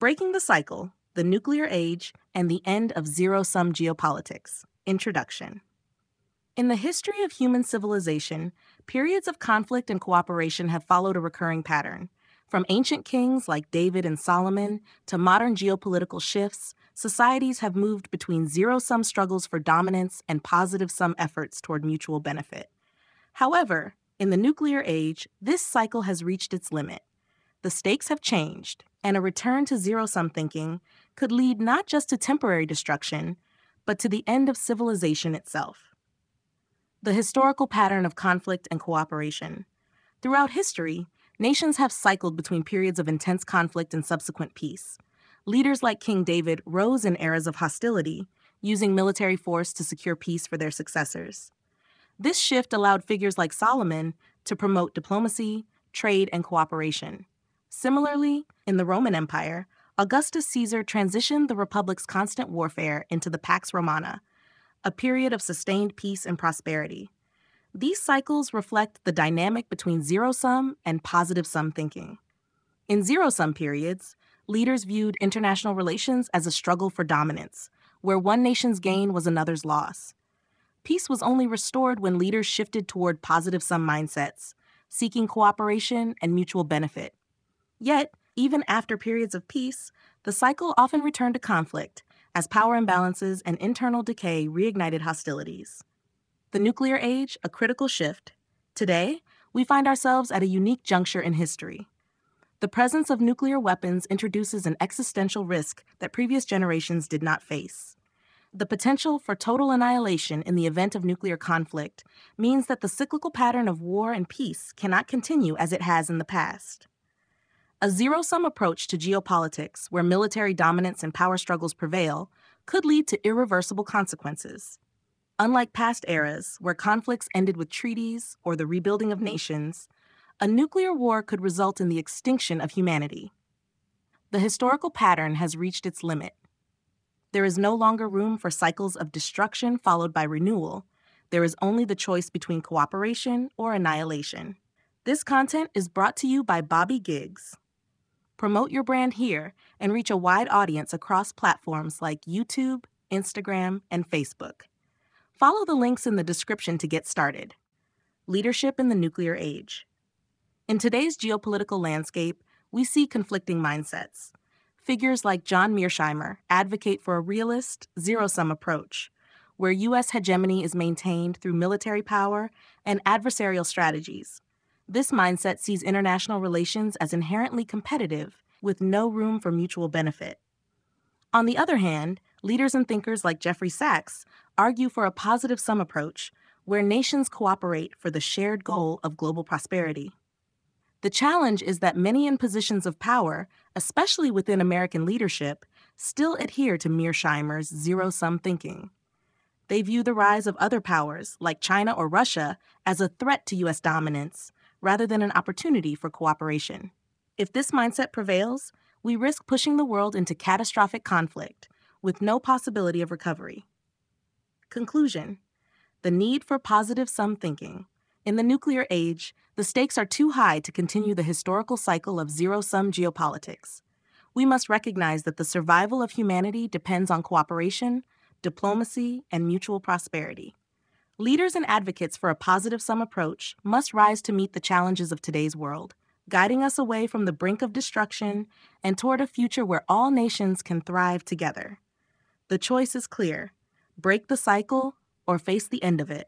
Breaking the Cycle, the Nuclear Age, and the End of Zero-Sum Geopolitics. Introduction. In the history of human civilization, periods of conflict and cooperation have followed a recurring pattern. From ancient kings like David and Solomon to modern geopolitical shifts, societies have moved between zero-sum struggles for dominance and positive-sum efforts toward mutual benefit. However, in the nuclear age, this cycle has reached its limit. The stakes have changed, and a return to zero-sum thinking could lead not just to temporary destruction, but to the end of civilization itself. The historical pattern of conflict and cooperation. Throughout history, nations have cycled between periods of intense conflict and subsequent peace. Leaders like King David rose in eras of hostility, using military force to secure peace for their successors. This shift allowed figures like Solomon to promote diplomacy, trade, and cooperation. Similarly, in the Roman Empire, Augustus Caesar transitioned the Republic's constant warfare into the Pax Romana, a period of sustained peace and prosperity. These cycles reflect the dynamic between zero-sum and positive-sum thinking. In zero-sum periods, leaders viewed international relations as a struggle for dominance, where one nation's gain was another's loss. Peace was only restored when leaders shifted toward positive-sum mindsets, seeking cooperation and mutual benefit. Yet, even after periods of peace, the cycle often returned to conflict, as power imbalances and internal decay reignited hostilities. The nuclear age, a critical shift. Today, we find ourselves at a unique juncture in history. The presence of nuclear weapons introduces an existential risk that previous generations did not face. The potential for total annihilation in the event of nuclear conflict means that the cyclical pattern of war and peace cannot continue as it has in the past. A zero-sum approach to geopolitics, where military dominance and power struggles prevail, could lead to irreversible consequences. Unlike past eras, where conflicts ended with treaties or the rebuilding of nations, a nuclear war could result in the extinction of humanity. The historical pattern has reached its limit. There is no longer room for cycles of destruction followed by renewal. There is only the choice between cooperation or annihilation. This content is brought to you by Bobby Giggs. Promote your brand here and reach a wide audience across platforms like YouTube, Instagram, and Facebook. Follow the links in the description to get started. Leadership in the nuclear age. In today's geopolitical landscape, we see conflicting mindsets. Figures like John Mearsheimer advocate for a realist, zero-sum approach, where U.S. hegemony is maintained through military power and adversarial strategies. This mindset sees international relations as inherently competitive, with no room for mutual benefit. On the other hand, leaders and thinkers like Jeffrey Sachs argue for a positive-sum approach, where nations cooperate for the shared goal of global prosperity. The challenge is that many in positions of power, especially within American leadership, still adhere to Mearsheimer's zero-sum thinking. They view the rise of other powers, like China or Russia, as a threat to U.S. dominance, rather than an opportunity for cooperation. If this mindset prevails, we risk pushing the world into catastrophic conflict, with no possibility of recovery. Conclusion: the need for positive-sum thinking. In the nuclear age, the stakes are too high to continue the historical cycle of zero-sum geopolitics. We must recognize that the survival of humanity depends on cooperation, diplomacy, and mutual prosperity. Leaders and advocates for a positive-sum approach must rise to meet the challenges of today's world, guiding us away from the brink of destruction and toward a future where all nations can thrive together. The choice is clear: break the cycle or face the end of it.